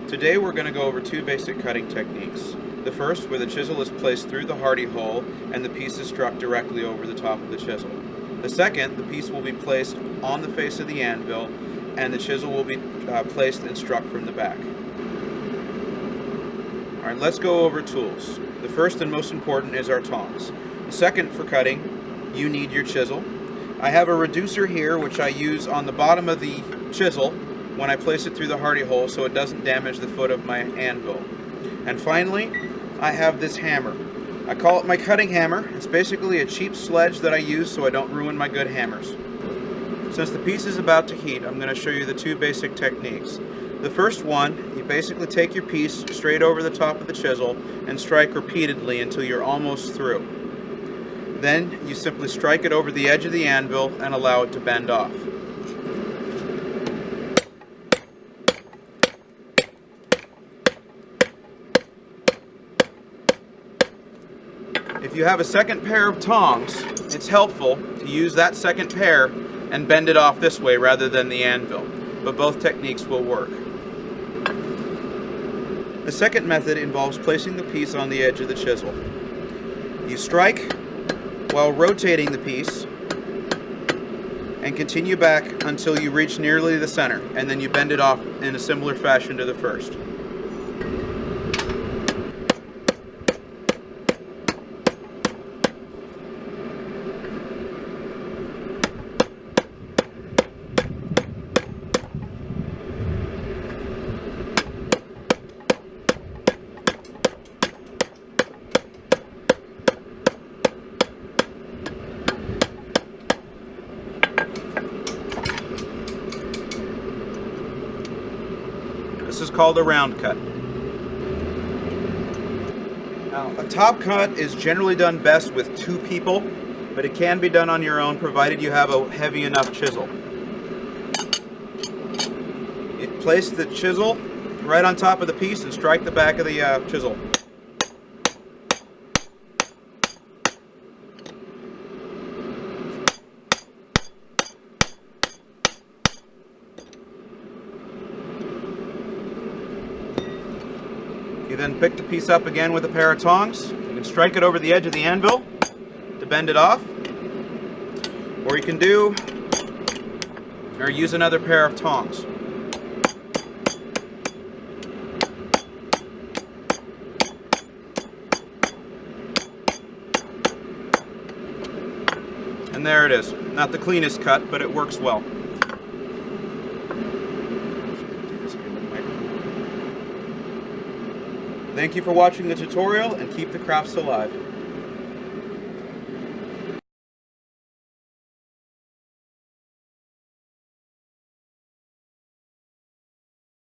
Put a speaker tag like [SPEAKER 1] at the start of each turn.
[SPEAKER 1] Today we're going to go over two basic cutting techniques. The first, where the chisel is placed through the hardy hole and the piece is struck directly over the top of the chisel. The second, the piece will be placed on the face of the anvil and the chisel will be placed and struck from the back. Alright, let's go over tools. The first and most important is our tongs. The second, for cutting, you need your chisel. I have a reducer here which I use on the bottom of the chisel when I place it through the hardy hole so it doesn't damage the foot of my anvil. And finally, I have this hammer. I call it my cutting hammer. It's basically a cheap sledge that I use so I don't ruin my good hammers. Since the piece is about to heat, I'm going to show you the two basic techniques. The first one, you basically take your piece straight over the top of the chisel and strike repeatedly until you're almost through. Then you simply strike it over the edge of the anvil and allow it to bend off. If you have a second pair of tongs, it's helpful to use that second pair and bend it off this way rather than the anvil, but both techniques will work. The second method involves placing the piece on the edge of the chisel. You strike while rotating the piece and continue back until you reach nearly the center, and then you bend it off in a similar fashion to the first. This is called a round cut. Now, a top cut is generally done best with two people, but it can be done on your own provided you have a heavy enough chisel. You place the chisel right on top of the piece and strike the back of the chisel. You then pick the piece up again with a pair of tongs. You can strike it over the edge of the anvil to bend it off, or you can use another pair of tongs. And there it is. Not the cleanest cut, but it works well. Thank you for watching the tutorial, and keep the crafts alive.